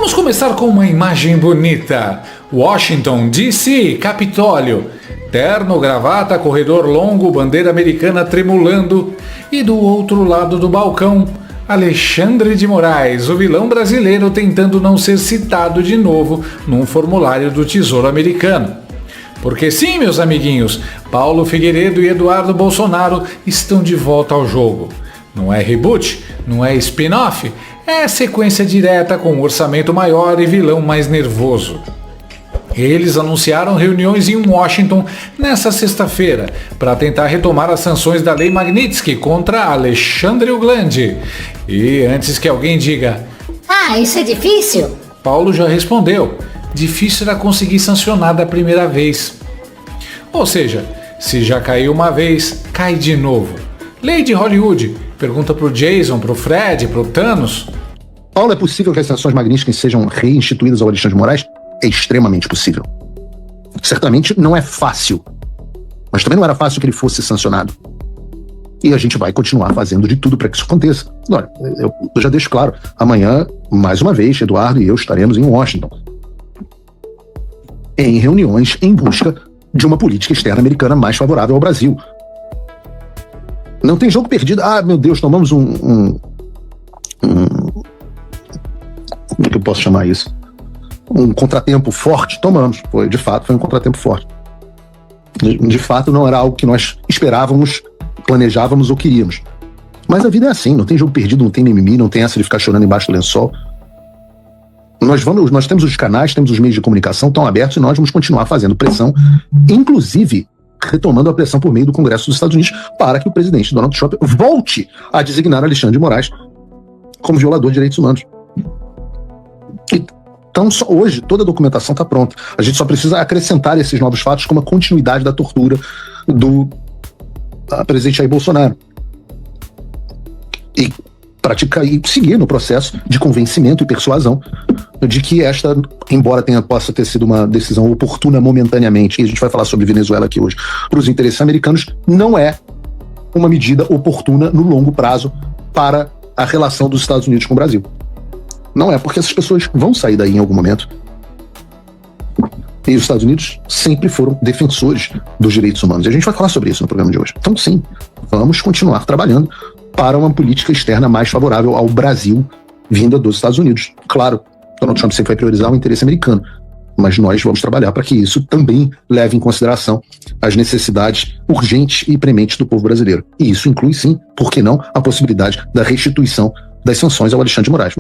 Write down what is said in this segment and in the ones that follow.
Vamos começar com uma imagem bonita. Washington, D.C., Capitólio. Terno, gravata, corredor longo, bandeira americana tremulando. E do outro lado do balcão, Alexandre de Moraes, o vilão brasileiro tentando não ser citado de novo num formulário do Tesouro Americano. Porque sim, meus amiguinhos, Paulo Figueiredo e Eduardo Bolsonaro estão de volta ao jogo. Não é reboot, não é spin-off, é sequência direta com orçamento maior e vilão mais nervoso. Eles anunciaram reuniões em Washington nesta sexta-feira para tentar retomar as sanções da Lei Magnitsky contra Alexandre Oglandi. E antes que alguém diga isso é difícil, Paulo já respondeu: difícil era conseguir sancionar da primeira vez. Ou seja, se já caiu uma vez, cai de novo. Lei de Hollywood, pergunta pro Jason, pro Fred, pro Thanos. Paulo, é possível que as sanções Magnitsky sejam reinstituídas ao Alexandre de Moraes? É extremamente possível. Certamente não é fácil, mas também não era fácil que ele fosse sancionado. E a gente vai continuar fazendo de tudo para que isso aconteça. Olha, eu já deixo claro, amanhã, mais uma vez, Eduardo e eu estaremos em Washington, em reuniões em busca de uma política externa americana mais favorável ao Brasil. Não tem jogo perdido. Meu Deus, tomamos como é que eu posso chamar isso? Um contratempo forte? Tomamos. De fato, foi um contratempo forte. De fato, não era algo que nós esperávamos, planejávamos ou queríamos. Mas a vida é assim, não tem jogo perdido, não tem mimimi, não tem essa de ficar chorando embaixo do lençol. Nós temos os canais, temos os meios de comunicação tão abertos e nós vamos continuar fazendo pressão, inclusive retomando a pressão por meio do Congresso dos Estados Unidos para que o presidente Donald Trump volte a designar Alexandre de Moraes como violador de direitos humanos. Então, hoje, toda a documentação está pronta. A gente só precisa acrescentar esses novos fatos como a continuidade da tortura do presidente Jair Bolsonaro. E seguir no processo de convencimento e persuasão de que esta, embora possa ter sido uma decisão oportuna momentaneamente, e a gente vai falar sobre Venezuela aqui hoje, para os interesses americanos, não é uma medida oportuna no longo prazo para a relação dos Estados Unidos com o Brasil. Não é, porque essas pessoas vão sair daí em algum momento. E os Estados Unidos sempre foram defensores dos direitos humanos. E a gente vai falar sobre isso no programa de hoje. Então, sim, vamos continuar trabalhando para uma política externa mais favorável ao Brasil, vinda dos Estados Unidos. Claro, Donald Trump sempre vai priorizar o interesse americano, mas nós vamos trabalhar para que isso também leve em consideração as necessidades urgentes e prementes do povo brasileiro. E isso inclui, sim, por que não, a possibilidade da restituição das sanções ao Alexandre de Moraes.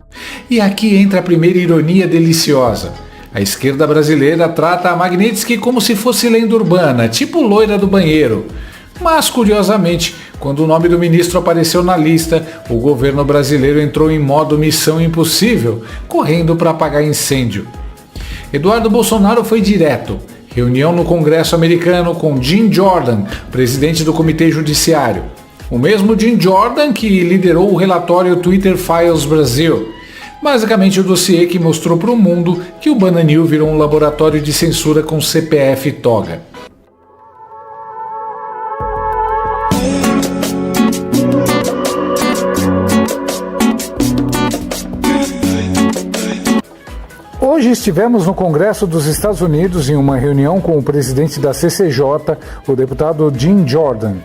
E aqui entra a primeira ironia deliciosa. A esquerda brasileira trata a Magnitsky como se fosse lenda urbana, tipo loira do banheiro. Mas, curiosamente, quando o nome do ministro apareceu na lista, o governo brasileiro entrou em modo missão impossível, correndo para apagar incêndio. Eduardo Bolsonaro foi direto. Reunião no Congresso americano com Jim Jordan, presidente do Comitê Judiciário. O mesmo Jim Jordan que liderou o relatório Twitter Files Brasil. Basicamente o dossiê que mostrou para o mundo que o Bananil virou um laboratório de censura com CPF e toga. Hoje estivemos no Congresso dos Estados Unidos em uma reunião com o presidente da CCJ, o deputado Jim Jordan.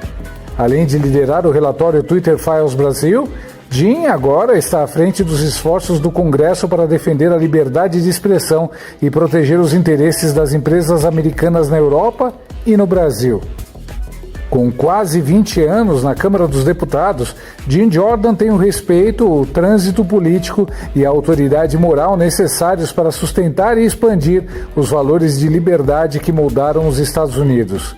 Além de liderar o relatório Twitter Files Brasil, Jim agora está à frente dos esforços do Congresso para defender a liberdade de expressão e proteger os interesses das empresas americanas na Europa e no Brasil. Com quase 20 anos na Câmara dos Deputados, Jim Jordan tem o respeito, o trânsito político e a autoridade moral necessários para sustentar e expandir os valores de liberdade que moldaram os Estados Unidos.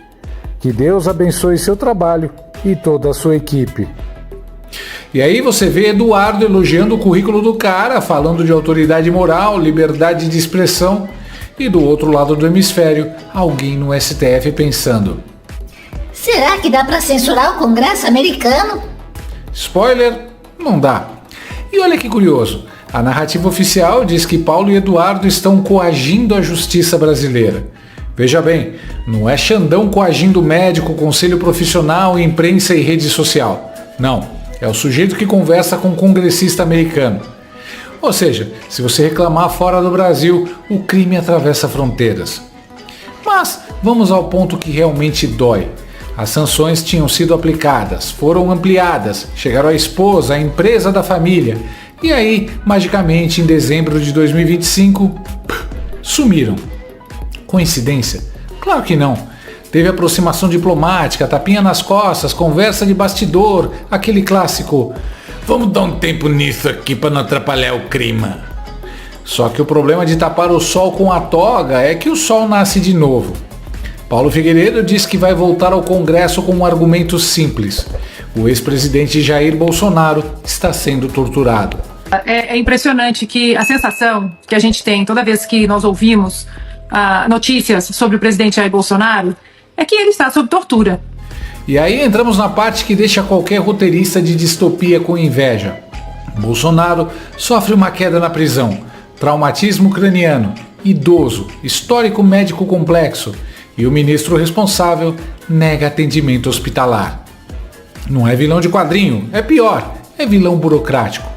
Que Deus abençoe seu trabalho e toda a sua equipe. E aí você vê Eduardo elogiando o currículo do cara, falando de autoridade moral, liberdade de expressão, e do outro lado do hemisfério, alguém no STF pensando: será que dá para censurar o Congresso americano? Spoiler, não dá. E olha que curioso, a narrativa oficial diz que Paulo e Eduardo estão coagindo a justiça brasileira. Veja bem, não é Xandão coagindo médico, conselho profissional, imprensa e rede social. Não, é o sujeito que conversa com um congressista americano. Ou seja, se você reclamar fora do Brasil, o crime atravessa fronteiras. Mas vamos ao ponto que realmente dói. As sanções tinham sido aplicadas, foram ampliadas, chegaram à esposa, à empresa da família. E aí, magicamente, em dezembro de 2025, sumiram. Coincidência? Claro que não. Teve aproximação diplomática, tapinha nas costas, conversa de bastidor, aquele clássico: vamos dar um tempo nisso aqui para não atrapalhar o clima. Só que o problema de tapar o sol com a toga é que o sol nasce de novo. Paulo Figueiredo diz que vai voltar ao Congresso com um argumento simples: o ex-presidente Jair Bolsonaro está sendo torturado. É impressionante que a sensação que a gente tem toda vez que nós ouvimos notícias sobre o presidente Jair Bolsonaro é que ele está sob tortura. E aí entramos na parte que deixa qualquer roteirista de distopia com inveja. Bolsonaro sofre uma queda na prisão, traumatismo craniano, idoso, histórico médico complexo, e o ministro responsável nega atendimento hospitalar. Não é vilão de quadrinho, é pior, é vilão burocrático.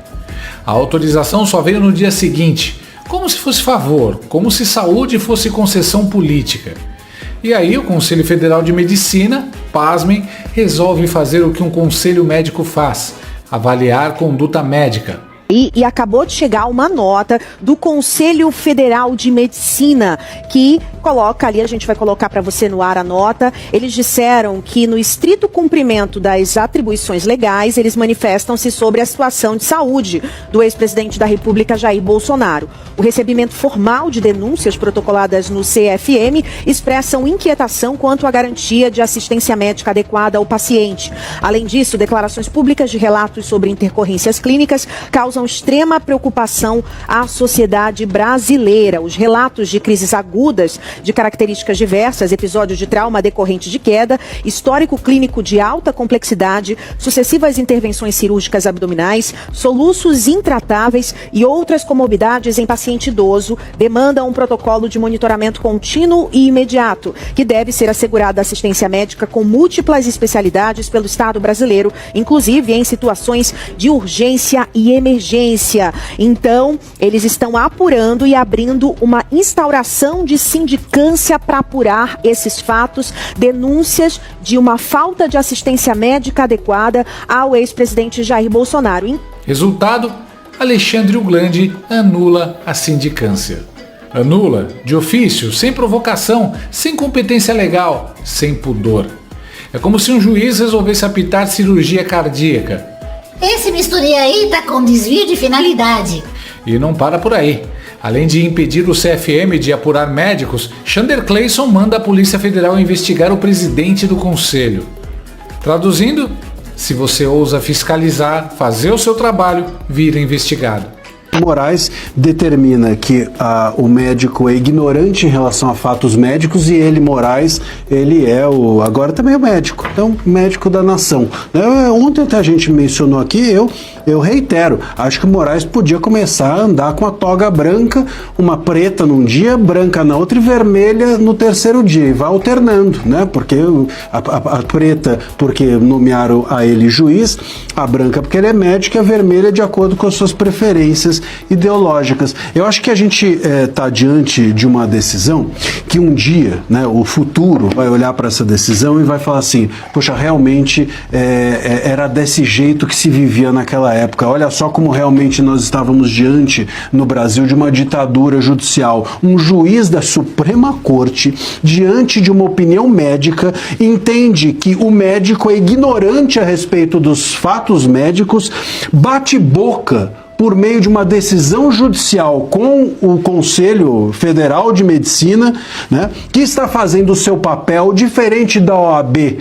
A autorização só veio no dia seguinte, como se fosse favor, como se saúde fosse concessão política. E aí o Conselho Federal de Medicina, pasmem, resolve fazer o que um conselho médico faz: avaliar conduta médica. E acabou de chegar uma nota do Conselho Federal de Medicina que coloca ali, a gente vai colocar para você no ar a nota. Eles disseram que no estrito cumprimento das atribuições legais, eles manifestam-se sobre a situação de saúde do ex-presidente da República, Jair Bolsonaro. O recebimento formal de denúncias protocoladas no CFM expressam inquietação quanto à garantia de assistência médica adequada ao paciente. Além disso, declarações públicas de relatos sobre intercorrências clínicas causam extrema preocupação à sociedade brasileira. Os relatos de crises agudas de características diversas, episódios de trauma decorrente de queda, histórico clínico de alta complexidade, sucessivas intervenções cirúrgicas abdominais, soluços intratáveis e outras comorbidades em paciente idoso demandam um protocolo de monitoramento contínuo e imediato, que deve ser assegurada assistência médica com múltiplas especialidades pelo Estado brasileiro, inclusive em situações de urgência e emergência. Então, eles estão apurando e abrindo uma instauração de sindicância para apurar esses fatos, denúncias de uma falta de assistência médica adequada ao ex-presidente Jair Bolsonaro. Resultado: Alexandre Uglandi anula a sindicância. Anula, de ofício, sem provocação, sem competência legal, sem pudor. É como se um juiz resolvesse apitar cirurgia cardíaca. Esse misturi aí tá com desvio de finalidade. E não para por aí. Além de impedir o CFM de apurar médicos, Xander Clayson manda a Polícia Federal investigar o presidente do Conselho. Traduzindo: se você ousa fiscalizar, fazer o seu trabalho, vira investigado. Moraes determina que o médico é ignorante em relação a fatos médicos e ele, Moraes, ele é agora também é o médico, então médico da nação. Ontem até a gente mencionou aqui, eu reitero, acho que o Moraes podia começar a andar com a toga branca, uma preta num dia, branca na outra e vermelha no terceiro dia, e vai alternando, né? Porque a preta porque nomearam a ele juiz, a branca porque ele é médico e a vermelha de acordo com as suas preferências ideológicas. Eu acho que a gente está diante de uma decisão que um dia, né, o futuro vai olhar para essa decisão e vai falar assim: poxa, realmente era desse jeito que se vivia naquela época. Olha só como realmente nós estávamos diante no Brasil de uma ditadura judicial. Um juiz da Suprema Corte, diante de uma opinião médica, entende que o médico é ignorante a respeito dos fatos médicos, bate boca por meio de uma decisão judicial com o Conselho Federal de Medicina, né, que está fazendo o seu papel diferente da OAB.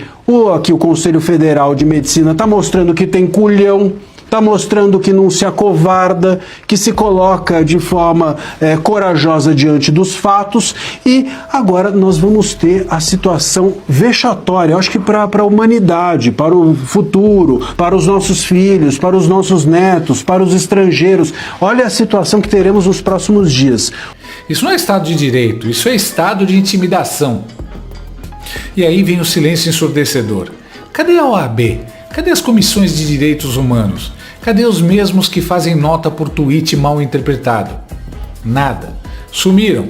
Aqui o Conselho Federal de Medicina está mostrando que tem culhão, está mostrando que não se acovarda, que se coloca de forma corajosa diante dos fatos, e agora nós vamos ter a situação vexatória, eu acho que para a humanidade, para o futuro, para os nossos filhos, para os nossos netos, para os estrangeiros. Olha a situação que teremos nos próximos dias. Isso não é Estado de Direito, isso é estado de intimidação. E aí vem o silêncio ensurdecedor. Cadê a OAB? Cadê as comissões de direitos humanos? Cadê os mesmos que fazem nota por tweet mal interpretado? Nada. Sumiram.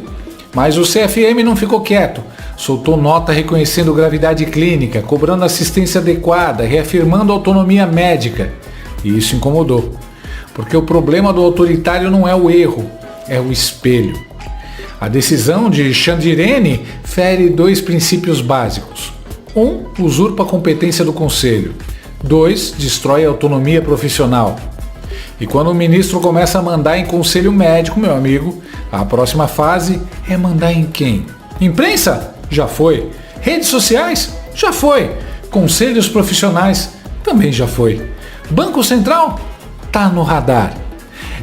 Mas o CFM não ficou quieto. Soltou nota reconhecendo gravidade clínica, cobrando assistência adequada, reafirmando autonomia médica. E isso incomodou. Porque o problema do autoritário não é o erro, é o espelho. A decisão de Chandirene fere 2 princípios básicos. 1. Usurpa a competência do Conselho. 2. Destrói a autonomia profissional. E quando o ministro começa a mandar em conselho médico, meu amigo, a próxima fase é mandar em quem? Imprensa? Já foi. Redes sociais? Já foi. Conselhos profissionais? Também já foi. Banco Central? Tá no radar.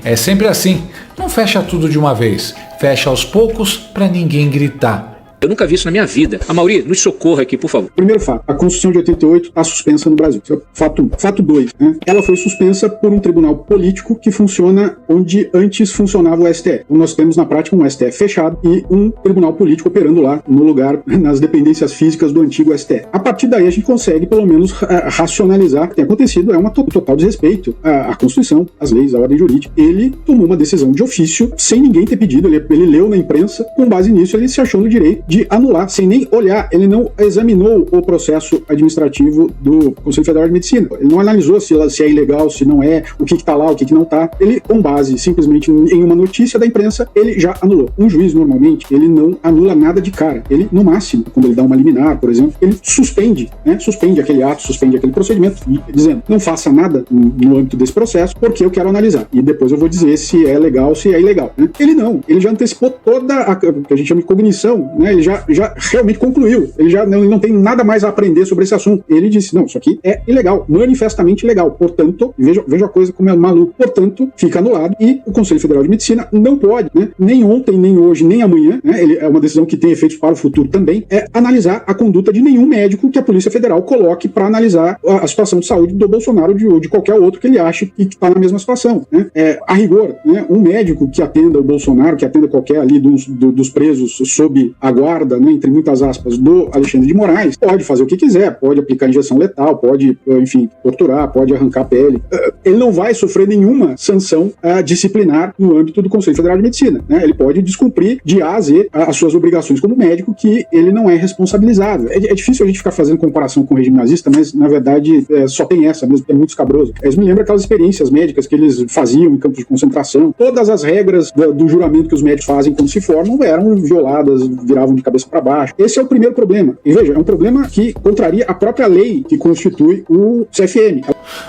É sempre assim. Não fecha tudo de uma vez. Fecha aos poucos para ninguém gritar. Eu nunca vi isso na minha vida. Mauri, nos socorra aqui, por favor. Primeiro fato, a Constituição de 88 está suspensa no Brasil. Fato 1. Fato 2, né? Ela foi suspensa por um tribunal político que funciona onde antes funcionava o STF. Então nós temos na prática um STF fechado e um tribunal político operando lá no lugar, nas dependências físicas do antigo STF. A partir daí a gente consegue pelo menos racionalizar o que tem acontecido. É um total desrespeito à Constituição, às leis, à ordem jurídica. Ele tomou uma decisão de ofício sem ninguém ter pedido. Ele leu na imprensa. Com base nisso ele se achou no direito de anular, sem nem olhar. Ele não examinou o processo administrativo do Conselho Federal de Medicina. Ele não analisou se é ilegal, se não é, o que está lá, o que não está. Ele, com base simplesmente em uma notícia da imprensa, ele já anulou. Um juiz, normalmente, ele não anula nada de cara. Ele, no máximo, quando ele dá uma liminar, por exemplo, ele suspende, né? Suspende aquele ato, suspende aquele procedimento, dizendo, não faça nada no âmbito desse processo, porque eu quero analisar. E depois eu vou dizer se é legal, se é ilegal, né? Ele não. Ele já antecipou toda a que a gente chama de cognição, né? Ele já realmente concluiu. Ele não tem nada mais a aprender sobre esse assunto. Ele disse, não, isso aqui é ilegal, manifestamente ilegal. Portanto, veja a coisa como é maluco. Portanto, fica anulado e o Conselho Federal de Medicina não pode, né, nem ontem, nem hoje, nem amanhã, né, é uma decisão que tem efeitos para o futuro também, analisar a conduta de nenhum médico que a Polícia Federal coloque para analisar a situação de saúde do Bolsonaro ou de qualquer outro que ele ache que está na mesma situação, né. A rigor, né, um médico que atenda o Bolsonaro, que atenda qualquer ali dos presos sob a guarda, né, entre muitas aspas, do Alexandre de Moraes, pode fazer o que quiser, pode aplicar injeção letal, pode, enfim, torturar, pode arrancar a pele. Ele não vai sofrer nenhuma sanção disciplinar no âmbito do Conselho Federal de Medicina, né? Ele pode descumprir de A a Z as suas obrigações como médico, que ele não é responsabilizável. É difícil a gente ficar fazendo comparação com o regime nazista, mas na verdade só tem essa mesmo, é muito escabroso. Isso me lembra aquelas experiências médicas que eles faziam em campos de concentração. Todas as regras do juramento que os médicos fazem quando se formam eram violadas, viravam de cabeça para baixo. Esse é o primeiro problema. E veja, é um problema que contraria a própria lei que constitui o CFM.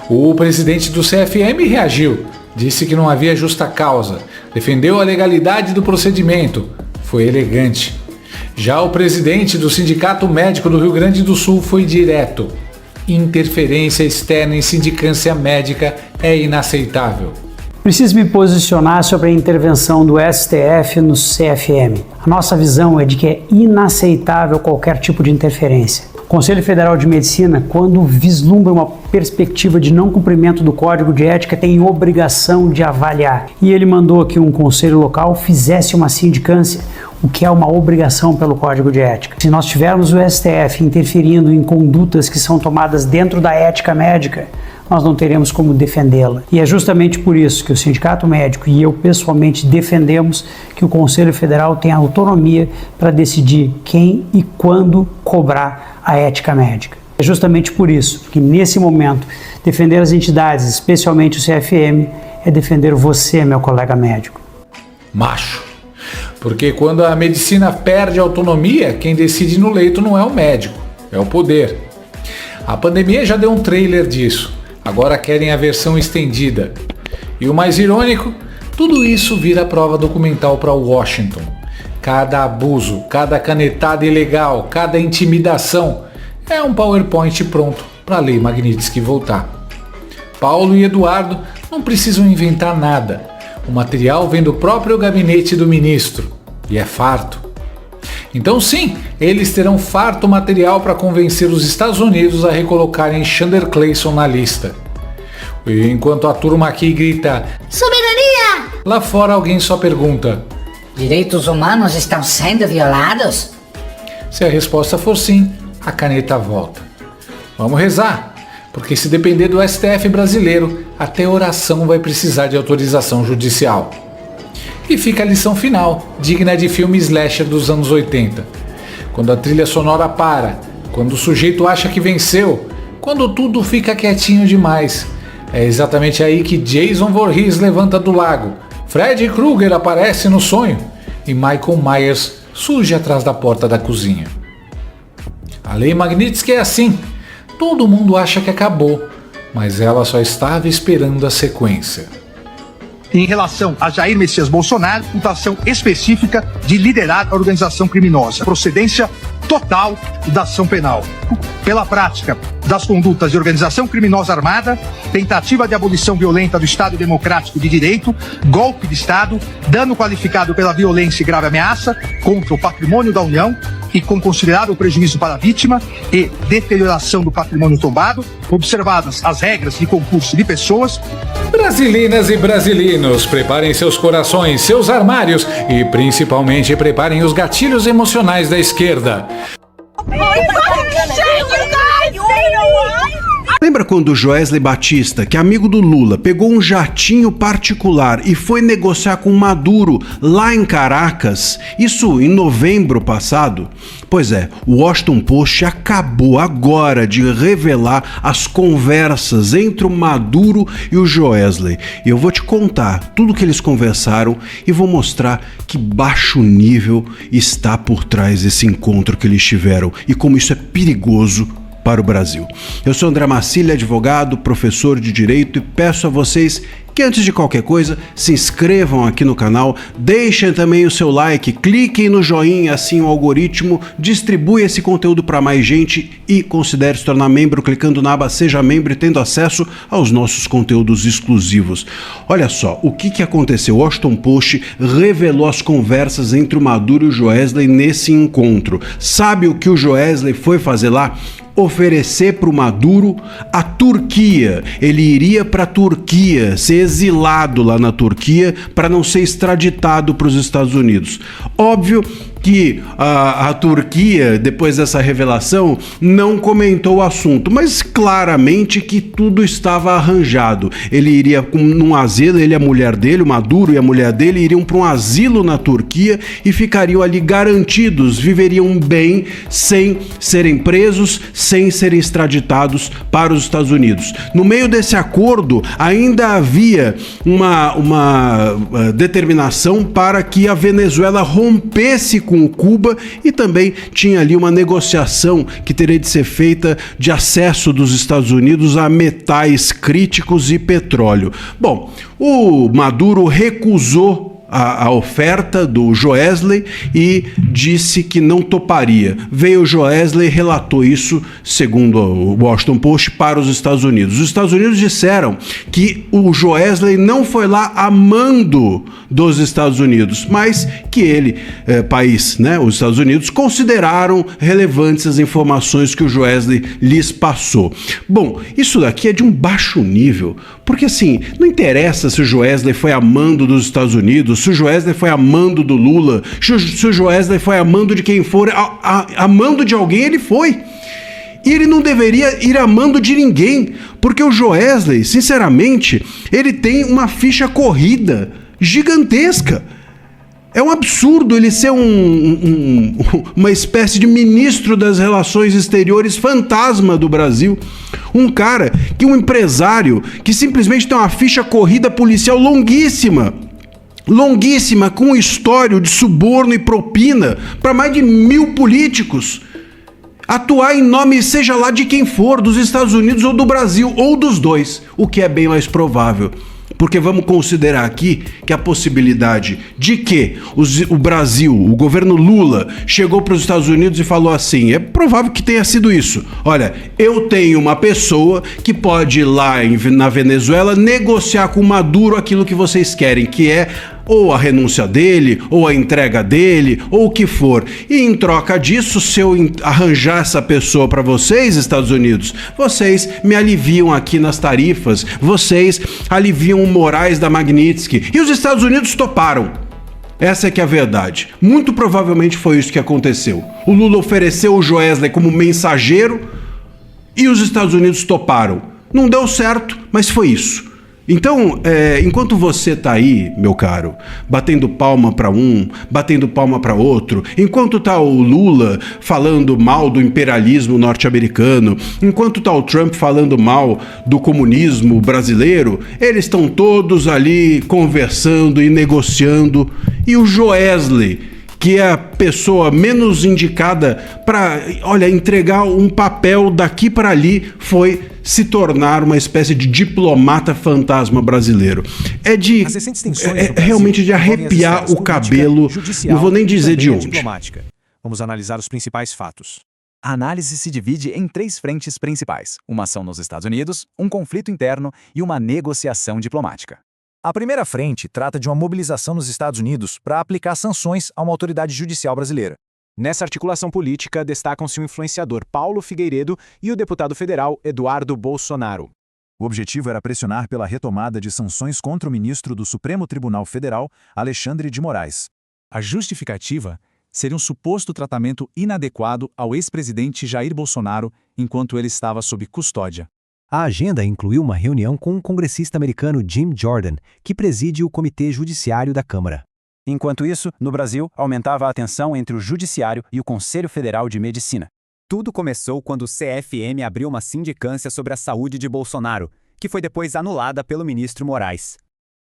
O presidente do CFM reagiu, disse que não havia justa causa, defendeu a legalidade do procedimento, foi elegante. Já o presidente do Sindicato Médico do Rio Grande do Sul foi direto. Interferência externa em sindicância médica é inaceitável. Preciso me posicionar sobre a intervenção do STF no CFM. A nossa visão é de que é inaceitável qualquer tipo de interferência. O Conselho Federal de Medicina, quando vislumbra uma perspectiva de não cumprimento do Código de Ética, tem obrigação de avaliar. E ele mandou que um conselho local fizesse uma sindicância, o que é uma obrigação pelo Código de Ética. Se nós tivermos o STF interferindo em condutas que são tomadas dentro da ética médica, nós não teremos como defendê-la. E é justamente por isso que o Sindicato Médico e eu pessoalmente defendemos que o Conselho Federal tenha autonomia para decidir quem e quando cobrar a ética médica. É justamente por isso que nesse momento defender as entidades, especialmente o CFM, é defender você, meu colega médico. Macho. Porque quando a medicina perde autonomia, quem decide no leito não é o médico, é o poder. A pandemia já deu um trailer disso. Agora querem a versão estendida. E o mais irônico, tudo isso vira prova documental para Washington. Cada abuso, cada canetada ilegal, cada intimidação é um PowerPoint pronto para a lei Magnitsky voltar. Paulo e Eduardo não precisam inventar nada. O material vem do próprio gabinete do ministro e é farto. Então sim, eles terão farto material para convencer os Estados Unidos a recolocarem Chandler Clayson na lista. E enquanto a turma aqui grita Soberania! Lá fora alguém só pergunta: Direitos humanos estão sendo violados? Se a resposta for sim, a caneta volta. Vamos rezar, porque se depender do STF brasileiro, até oração vai precisar de autorização judicial. E fica a lição final, digna de filme slasher dos anos 80. Quando a trilha sonora para, quando o sujeito acha que venceu, quando tudo fica quietinho demais. É exatamente aí que Jason Voorhees levanta do lago, Freddy Krueger aparece no sonho e Michael Myers surge atrás da porta da cozinha. A lei Magnitsky é assim, todo mundo acha que acabou, mas ela só estava esperando a sequência. Em relação a Jair Messias Bolsonaro, imputação específica de liderar a organização criminosa, procedência total da ação penal. Pela prática das condutas de organização criminosa armada, tentativa de abolição violenta do Estado Democrático de Direito, golpe de Estado, dano qualificado pela violência e grave ameaça contra o patrimônio da União e com considerável prejuízo para a vítima e deterioração do patrimônio tombado, observadas as regras de concurso de pessoas. Brasilinas e brasileiros, preparem seus corações, seus armários e principalmente preparem os gatilhos emocionais da esquerda. Lembra quando o Joesley Batista, que é amigo do Lula, pegou um jatinho particular e foi negociar com Maduro lá em Caracas? Isso em novembro passado? Pois é, o Washington Post acabou agora de revelar as conversas entre o Maduro e o Joesley. E eu vou te contar tudo que eles conversaram e vou mostrar que baixo nível está por trás desse encontro que eles tiveram e como isso é perigoso para o Brasil. Eu sou André Marcília, advogado, professor de Direito e peço a vocês que antes de qualquer coisa se inscrevam aqui no canal, deixem também o seu like, cliquem no joinha, assim o algoritmo distribui esse conteúdo para mais gente e considere se tornar membro clicando na aba Seja Membro e tendo acesso aos nossos conteúdos exclusivos. Olha só, o que aconteceu? O Washington Post revelou as conversas entre o Maduro e o Joesley nesse encontro. Sabe o que o Joesley foi fazer lá? Oferecer para o Maduro a Turquia. Ele iria para a Turquia, ser exilado lá na Turquia para não ser extraditado para os Estados Unidos. Óbvio que a Turquia, depois dessa revelação, não comentou o assunto, mas claramente que tudo estava arranjado. Ele iria num asilo, ele e a mulher dele, o Maduro e a mulher dele, iriam para um asilo na Turquia e ficariam ali garantidos, viveriam bem, sem serem presos, sem serem extraditados para os Estados Unidos. No meio desse acordo, ainda havia uma determinação para que a Venezuela rompesse com Cuba e também tinha ali uma negociação que teria de ser feita de acesso dos Estados Unidos a metais críticos e petróleo. Bom, o Maduro recusou a oferta do Joesley e disse que não toparia. Veio o Joesley e relatou isso, segundo o Washington Post, para os Estados Unidos. Os Estados Unidos disseram que o Joesley não foi lá a mando dos Estados Unidos, mas que ele, país, né, os Estados Unidos, consideraram relevantes as informações que o Joesley lhes passou. Bom, isso daqui é de um baixo nível, porque assim, não interessa se o Joesley foi a mando dos Estados Unidos, se o Joesley foi a mando do Lula, se o Joesley foi a mando de quem for, a mando de alguém ele foi. E ele não deveria ir a mando de ninguém, porque o Joesley, sinceramente, ele tem uma ficha corrida gigantesca. É um absurdo ele ser uma espécie de ministro das relações exteriores fantasma do Brasil. Um cara, um empresário que simplesmente tem uma ficha corrida policial longuíssima, com um histórico de suborno e propina para mais de 1.000 políticos. Atuar em nome, seja lá de quem for, dos Estados Unidos ou do Brasil, ou dos dois, o que é bem mais provável. Porque vamos considerar aqui que a possibilidade de que o Brasil, o governo Lula, chegou para os Estados Unidos e falou assim, é provável que tenha sido isso. Olha, eu tenho uma pessoa que pode ir lá na Venezuela negociar com Maduro aquilo que vocês querem, que é ou a renúncia dele, ou a entrega dele, ou o que for. E em troca disso, se eu arranjar essa pessoa para vocês, Estados Unidos, vocês me aliviam aqui nas tarifas, vocês aliviam o Moraes da Magnitsky. E os Estados Unidos toparam. Essa é que é a verdade. Muito provavelmente foi isso que aconteceu. O Lula ofereceu o Joesley como mensageiro e os Estados Unidos toparam. Não deu certo, mas foi isso. Então, enquanto você tá aí, meu caro, batendo palma para um, batendo palma para outro, enquanto tá o Lula falando mal do imperialismo norte-americano, enquanto tá o Trump falando mal do comunismo brasileiro, eles estão todos ali conversando e negociando, e o Joesley, que é a pessoa menos indicada para, entregar um papel daqui para ali, foi se tornar uma espécie de diplomata fantasma brasileiro. Realmente de arrepiar o cabelo, não vou nem dizer de onde. Diplomática. Vamos analisar os principais fatos. A análise se divide em 3 frentes principais: uma ação nos Estados Unidos, um conflito interno e uma negociação diplomática. A primeira frente trata de uma mobilização nos Estados Unidos para aplicar sanções a uma autoridade judicial brasileira. Nessa articulação política, destacam-se o influenciador Paulo Figueiredo e o deputado federal Eduardo Bolsonaro. O objetivo era pressionar pela retomada de sanções contra o ministro do Supremo Tribunal Federal, Alexandre de Moraes. A justificativa seria um suposto tratamento inadequado ao ex-presidente Jair Bolsonaro enquanto ele estava sob custódia. A agenda incluiu uma reunião com o congressista americano Jim Jordan, que preside o Comitê Judiciário da Câmara. Enquanto isso, no Brasil, aumentava a tensão entre o Judiciário e o Conselho Federal de Medicina. Tudo começou quando o CFM abriu uma sindicância sobre a saúde de Bolsonaro, que foi depois anulada pelo ministro Moraes.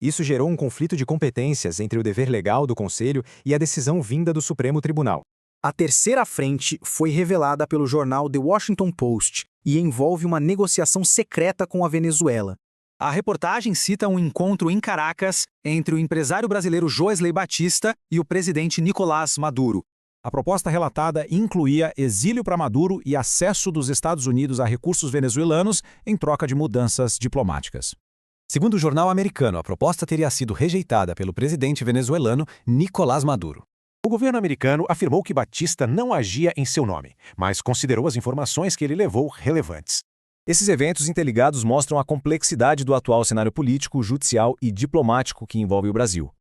Isso gerou um conflito de competências entre o dever legal do Conselho e a decisão vinda do Supremo Tribunal. A terceira frente foi revelada pelo jornal The Washington Post e envolve uma negociação secreta com a Venezuela. A reportagem cita um encontro em Caracas entre o empresário brasileiro Joesley Batista e o presidente Nicolás Maduro. A proposta relatada incluía exílio para Maduro e acesso dos Estados Unidos a recursos venezuelanos em troca de mudanças diplomáticas. Segundo o jornal americano, a proposta teria sido rejeitada pelo presidente venezuelano Nicolás Maduro. O governo americano afirmou que Batista não agia em seu nome, mas considerou as informações que ele levou relevantes. Esses eventos interligados mostram a complexidade do atual cenário político, judicial e diplomático que envolve o Brasil.